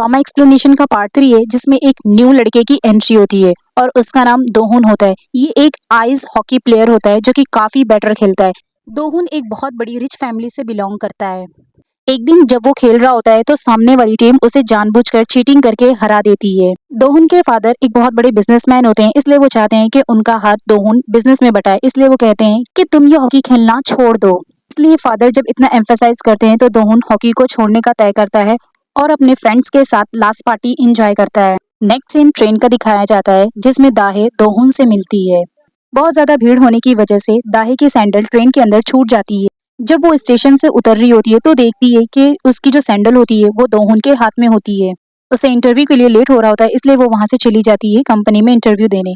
Drama explanation का part 3 है जिसमें एक न्यू लड़के की एंट्री होती है और उसका नाम दोहुन होता है। ये एक आइस हॉकी प्लेयर होता है जो कि काफी बेटर खेलता है। दोहुन एक बहुत बड़ी रिच फैमिली से बिलोंग करता है। एक दिन जब वो खेल रहा होता है तो सामने वाली टीम उसे जानबूझकर चीटिंग करके हरा देती है। दोहुन के फादर एक बहुत बड़े बिजनेसमैन होते हैं, इसलिए वो चाहते हैं कि उनका हाथ दोहुन बिजनेस में बटाए, इसलिए वो कहते हैं कि तुम ये हॉकी खेलना छोड़ दो। इसलिए फादर जब इतना एम्फेसाइज करते हैं तो दोहुन हॉकी को छोड़ने का तय करता है और अपने फ्रेंड्स के साथ लास्ट पार्टी एंजॉय करता है। नेक्स्ट सीन ट्रेन का दिखाया जाता है जिसमें दाहे दोहुन से मिलती है। बहुत ज्यादा भीड़ होने की वजह से दाहे की सैंडल ट्रेन के अंदर छूट जाती है। जब वो स्टेशन से उतर रही होती है तो देखती है कि उसकी जो सैंडल होती है वो दोहुन के हाथ में होती है। उसे इंटरव्यू के लिए लेट हो रहा होता है, इसलिए वो वहां से चली जाती है कंपनी में इंटरव्यू देने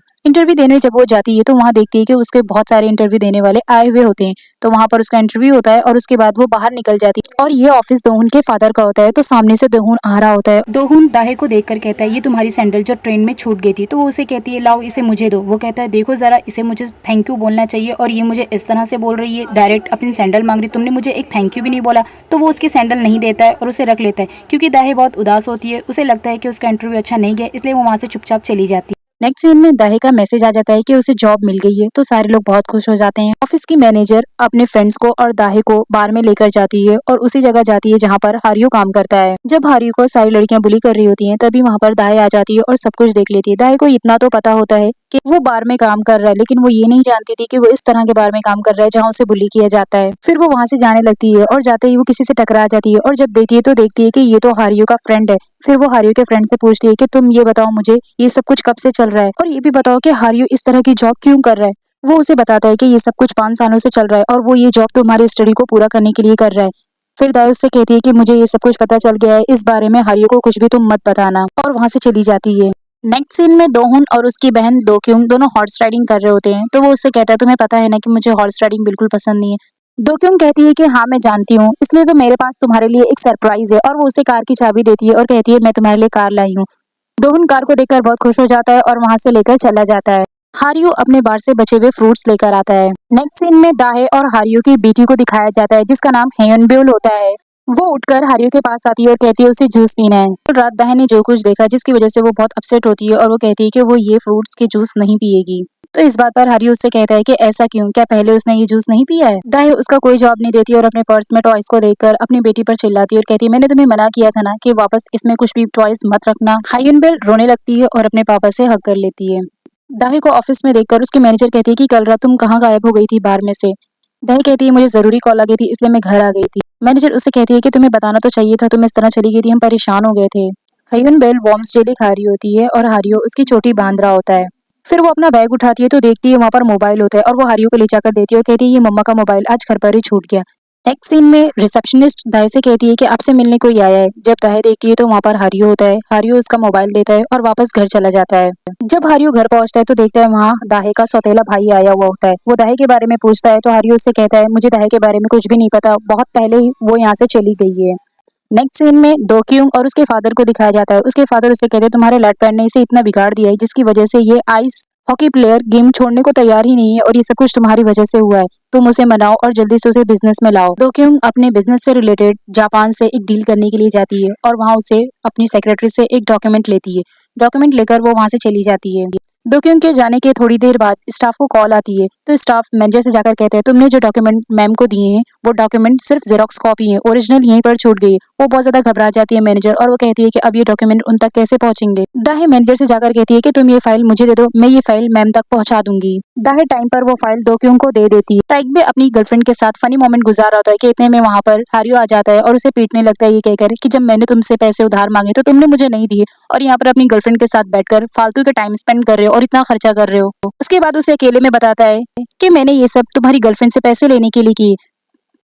जब वो जाती है तो वहां देखती है कि उसके बहुत सारे इंटरव्यू देने वाले आए हुए होते हैं। तो वहां पर उसका इंटरव्यू होता है और उसके बाद वो बाहर निकल जाती है और ये ऑफिस दोहुन के फादर का होता है। तो सामने से दोहुन आ रहा होता है। दोहुन दाहे को देखकर कहता है ये तुम्हारी सैंडल जो ट्रेन में छूट गई थी। तो वो उसे कहती है लाओ इसे मुझे दो। वो कहता है देखो जरा, इसे मुझे थैंक यू बोलना चाहिए और ये मुझे इस तरह से बोल रही है, डायरेक्ट अपनी सैंडल मांग रही, तुमने मुझे एक थैंक यू भी नहीं बोला। तो वो उसकी सैंडल नहीं देता है और उसे रख लेता है क्योंकि दाहे बहुत उदास होती है। उसे लगता है कि उसका इंटरव्यू अच्छा नहीं गया, इसलिए वो वहां से चुपचाप चली जाती है। नेक्स्ट सीन में दाहे का मैसेज आ जाता है कि उसे जॉब मिल गई है। तो सारे लोग बहुत खुश हो जाते हैं। ऑफिस की मैनेजर अपने फ्रेंड्स को और दाहे को बार में लेकर जाती है और उसी जगह जाती है जहाँ पर हारियो काम करता है। जब हारियो को सारी लड़कियां बुली कर रही होती हैं तभी वहाँ पर दाहे आ जाती है और सब कुछ देख लेती है। दाहे को इतना तो पता होता है कि वो बार में काम कर रहा है, लेकिन वो ये नहीं जानती थी कि वो इस तरह के बार में काम कर रहा है जहाँ उसे बुली किया जाता है। फिर वो वहां से जाने लगती है और जाते ही वो किसी से टकरा जाती है और जब देखती है तो देखती है कि ये तो हारियो का फ्रेंड है। फिर वो हारियो के फ्रेंड से पूछती है कि तुम ये बताओ मुझे ये सब कुछ कब से चल रहा है और ये भी बताओ कि हारियो इस तरह की जॉब क्यों कर रहा है। वो उसे बताता है कि ये सब कुछ 5 सालों से चल रहा है और वो ये जॉब तुम्हारी स्टडी को पूरा करने के लिए कर रहा है। फिर दाई उससे कहती है कि मुझे ये सब कुछ पता चल गया है, इस बारे में हारियो को कुछ भी तुम मत बताना, और वहां से चली जाती है। नेक्स्ट सीन में दोहुन और उसकी बहन दोक्युंग दोनों हॉर्स राइडिंग कर रहे होते हैं। तो वो उससे कहता है तुम्हें पता है ना कि मुझे हॉर्स राइडिंग बिल्कुल पसंद नहीं है। दोक्युंग कहती है कि हाँ मैं जानती हूँ, इसलिए तो मेरे पास तुम्हारे लिए एक सरप्राइज है, और वो उसे कार की चाबी देती है और कहती है मैं तुम्हारे लिए कार लाई हूँ। दोहुन कार को देखकर बहुत खुश हो जाता है और वहां से लेकर चला जाता है। हारियो अपने बार से बचे हुए फ्रूट्स लेकर आता है। नेक्स्ट सीन में दाहे और हारियो की बेटी को दिखाया जाता है जिसका नाम हेयनब्योल होता है। वो उठकर हारियो के पास आती है और कहती है उसे जूस पीना है। तो रात दाहे ने जो कुछ देखा जिसकी वजह से वो बहुत अपसेट होती है और वो कहती है कि वो ये फ्रूट्स के जूस नहीं पिएगी। तो इस बात पर हारियो उससे कहता है कि ऐसा क्यों, क्या पहले उसने ये जूस नहीं पिया है। दाहे उसका कोई जवाब नहीं देती और अपने पर्स में टॉयज को देखकर अपनी बेटी पर चिल्लाती है और कहती है मैंने तुम्हें मना किया था ना कि वापस इसमें कुछ भी टॉयज मत रखना। हायुनबेल रोने लगती है और अपने पापा से हग कर लेती है। दाहे को ऑफिस में देखकर उसकी मैनेजर कहती है कि कल रात तुम कहाँ गायब हो गई थी बार में से। दाहे कहती है मुझे जरूरी कॉल आ गई थी इसलिए मैं घर आ गई थी। मैनेजर उससे कहती है कि तुम्हें बताना तो चाहिए था, तुम इस तरह चली गई थी, हम परेशान हो गए थे। हयुन बेल वॉर्म्स डेली खा रही होती है और हारियो उसकी चोटी बांध रहा होता है। फिर वो अपना बैग उठाती है तो देखती है वहां पर मोबाइल होता है और वो हारियो को ले जाकर देती है और कहती है ये मम्मा का मोबाइल आज घर पर ही छूट गया। नेक्स्ट सीन में रिसेप्शनिस्ट दाहे से कहती है कि आपसे मिलने कोई आया है। जब दाहे देखती है तो वहां पर हारियो होता है। हारियो उसका मोबाइल देता है और वापस घर चला जाता है। जब हारियो घर पहुंचता है तो देखता है वहाँ दाहे का सौतेला भाई आया हुआ होता है। वो दाहे के बारे में पूछता है तो हारियो उससे कहता है मुझे दाहे के बारे में कुछ भी नहीं पता, बहुत पहले ही वो यहाँ से चली गई है। नेक्स्ट सीन में दोक्युंग और उसके फादर को दिखाया जाता है। उसके फादर उससे कहते हैं तुम्हारे लड़पैड ने इसे इतना बिगाड़ दिया है जिसकी वजह से ये आइस हॉकी प्लेयर गेम छोड़ने को तैयार ही नहीं है और ये सब कुछ तुम्हारी वजह से हुआ है। तुम उसे मनाओ और जल्दी से उसे बिजनेस में लाओ। दोक्युंग अपने बिजनेस से रिलेटेड जापान से एक डील करने के लिए जाती है और वहां उसे अपनी सेक्रेटरी से एक डॉक्यूमेंट लेती है। डॉक्यूमेंट लेकर वो वहां से चली जाती है। दोक्युंग के जाने के थोड़ी देर बाद स्टाफ को कॉल आती है तो स्टाफ मैनेजर से जाकर कहते हैं तुमने जो डॉक्यूमेंट मैम को दिए हैं वो डॉक्यूमेंट सिर्फ जेरोक्स कॉपी है, ओरिजिनल यहीं पर छूट गई है। वो बहुत ज्यादा घबरा जाती है मैनेजर, और वो कहती है कि अब ये डॉक्यूमेंट उन तक कैसे पहुंचेंगे। दाहे मैनेजर से जाकर कहती है कि तुम ये फाइल मुझे दे दो, मैं ये फाइल मैम तक पहुंचा दूंगी। दाहे टाइम पर वो फाइल दोक्युंग को दे देती है। ताइकबे अपनी गर्लफ्रेंड के साथ फनी मोमेंट गुजार रहा होता है कि इतने में वहां पर हारियो आ जाता है और उसे पीटने लगता है ये कहकर कि जब मैंने तुमसे पैसे उधार मांगे तो तुमने मुझे नहीं दिए और यहाँ पर अपनी गर्लफ्रेंड के साथ बैठकर फालतू के टाइम स्पेंड कर रहे हो और इतना खर्चा कर रहे हो। उसके बाद उसे अकेले में बताता है कि मैंने ये सब तुम्हारी गर्लफ्रेंड से पैसे लेने के लिए किए।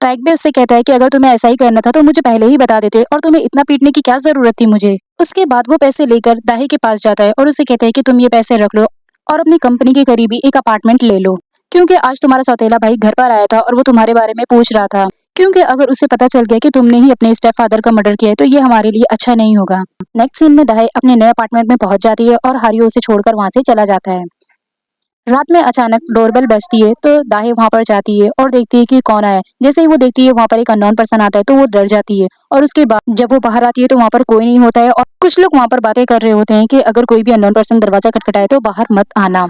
ताइकबे उससे कहता है कि अगर तुम्हें ऐसा ही करना था तो मुझे पहले ही बता देते और तुम्हें इतना पीटने की क्या जरूरत थी मुझे। उसके बाद वो पैसे लेकर दाहे के पास जाता है और उसे कहता है कि तुम ये पैसे रख लो और अपनी कंपनी के करीब ही एक अपार्टमेंट ले लो, क्योंकि आज तुम्हारा सौतेला भाई घर पर आया था और वो तुम्हारे बारे में पूछ रहा था। क्योंकि अगर उसे पता चल गया कि तुमने ही अपने स्टेप फादर का मर्डर किया है तो ये हमारे लिए अच्छा नहीं होगा। नेक्स्ट सीन में दाहे अपने नए अपार्टमेंट में पहुंच जाती है और हारियो उसे छोड़कर वहां से चला जाता है। रात में अचानक डोरबेल बजती है तो दाहे वहां पर जाती है और देखती है कि कौन आया है। जैसे ही वो देखती है वहां पर एक अननोन पर्सन आता है तो वो डर जाती है और उसके बाद जब वो बाहर आती है तो वहां पर कोई नहीं होता है और कुछ लोग वहां पर बातें कर रहे होते हैं कि अगर कोई भी अननोन पर्सन दरवाजा खटखटाए तो बाहर मत आना।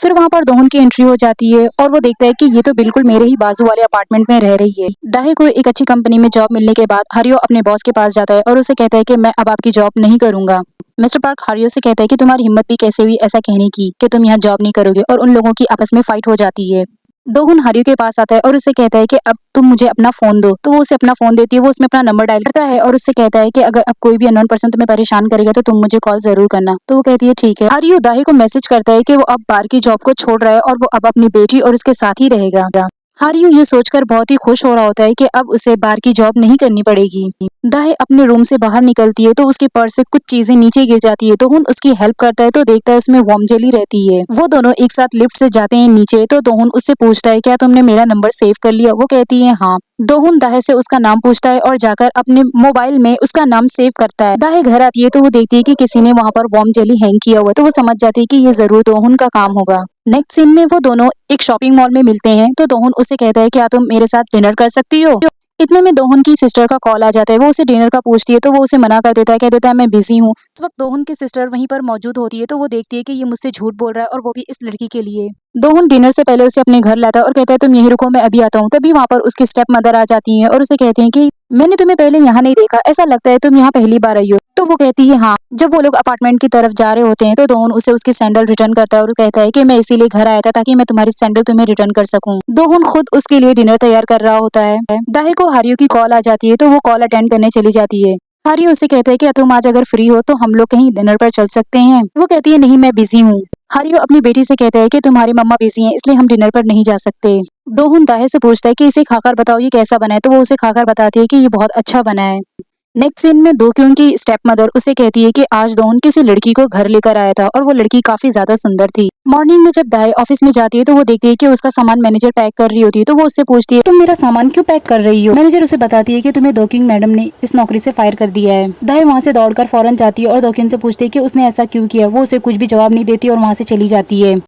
फिर वहां पर दोहन की एंट्री हो जाती है और वो देखता है कि ये तो बिल्कुल मेरे ही बाजू वाले अपार्टमेंट में रह रही है। दाहे को एक अच्छी कंपनी में जॉब मिलने के बाद हरियो अपने बॉस के पास जाता है और उसे कहता है कि मैं अब आपकी जॉब नहीं करूंगा। मिस्टर पार्क हारियो से कहता है कि तुम्हारी हिम्मत भी कैसे हुई ऐसा कहने की कि तुम यहाँ जॉब नहीं करोगे और उन लोगों की आपस में फाइट हो जाती है। दोहुन हारियो के पास आता है और उससे कहता है कि अब तुम मुझे अपना फोन दो। तो वो उसे अपना फोन देती है, वो उसमें अपना नंबर डायल करता है और उससे कहता है कि अगर अब कोई भी अननोन पर्सन तुम्हें परेशान करेगा तो तुम मुझे कॉल जरूर करना। तो वो कहती है ठीक है। हारियो दाहे को मैसेज करता है कि वो अब बार की जॉब को छोड़ रहा है और वो अब अपनी बेटी और उसके साथ ही रहेगा। हारियो ये सोचकर बहुत ही खुश हो रहा होता है कि अब उसे बार की जॉब नहीं करनी पड़ेगी। दाहे अपने रूम से बाहर निकलती है तो उसके पर्स से कुछ चीजें नीचे गिर जाती है। दोहुन उसकी हेल्प करता है तो देखता है उसमें वॉर्म जेली रहती है। वो दोनों एक साथ लिफ्ट से जाते हैं नीचे तो दोहुन उससे पूछता है क्या तुमने मेरा नंबर सेव कर लिया। वो कहती है हाँ। दोहुन दाहे से उसका नाम पूछता है और जाकर अपने मोबाइल में उसका नाम सेव करता है। दाहे घर आती है तो वो देखती है कि किसी ने वहां पर वॉर्म जेली हैंग किया हुआ है तो वो समझ जाती है कि ये जरूर दोहुन का काम होगा। नेक्स्ट सीन में वो दोनों एक शॉपिंग मॉल में मिलते हैं तो दोहुन उसे कहता है क्या तुम मेरे साथ डिनर कर सकती हो। इतने में दोहुन की सिस्टर का कॉल आ जाता है, वो उसे डिनर का पूछती है तो वो उसे मना कर देता है, कह देता है मैं बिजी हूँ। उस वक्त दोहुन की सिस्टर वहीं पर मौजूद होती है तो वो देखती है कि ये मुझसे झूठ बोल रहा है और वो भी इस लड़की के लिए। दोहुन डिनर से पहले उसे अपने घर लाता है और कहता है तुम यहीं रुको मैं अभी आता हूँ। तभी वहां पर उसकी स्टेप मदर आ जाती हैं और उसे कहती हैं कि मैंने तुम्हें पहले यहाँ नहीं देखा, ऐसा लगता है तुम यहाँ पहली बार आई हो। तो वो कहती है हाँ। जब वो लोग अपार्टमेंट की तरफ जा रहे होते हैं तो दोहुन उसे उसकी सैंडल रिटर्न करता है और कहता है कि मैं इसीलिए घर आया था ताकि मैं तुम्हारी सैंडल तुम्हें रिटर्न कर सकूं। दोहुन खुद उसके लिए डिनर तैयार कर रहा होता है। दाहे को हारियो की कॉल आ जाती है तो वो कॉल अटेंड करने चली जाती है। हारियो उसे कहता है कि तुम आज अगर फ्री हो तो हम लोग कहीं डिनर पर चल सकते हैं। वो कहती है नहीं मैं बिजी हूँ। हारियो अपनी बेटी से कहता है कि तुम्हारी मम्मा बिजी हैं इसलिए हम डिनर पर नहीं जा सकते। दोहुन दाहे से पूछता है कि इसे खाकर बताओ ये कैसा बना है तो वो उसे खाकर बताती है कि ये बहुत अच्छा बना है। नेक्स्ट सीन में दोक्यों की स्टेप मदर उसे कहती है कि आज दोहुन किसी लड़की को घर लेकर आया था और वो लड़की काफी ज्यादा सुंदर थी। मॉर्निंग में जब दाहे ऑफिस में जाती है तो वो देखती है कि उसका सामान मैनेजर पैक कर रही होती है तो वो उससे पूछती है तुम मेरा सामान क्यों पैक कर रही हो। मैनेजर उसे बताती है कि तुम्हें दोक्यों मैडम ने इस नौकरी से फायर कर दिया है। दाहे वहाँ से दौड़कर फौरन जाती है और दोक्यों से पूछती है कि उसने ऐसा क्यों किया। वो उसे कुछ भी जवाब नहीं देती और वहाँ से चली जाती है।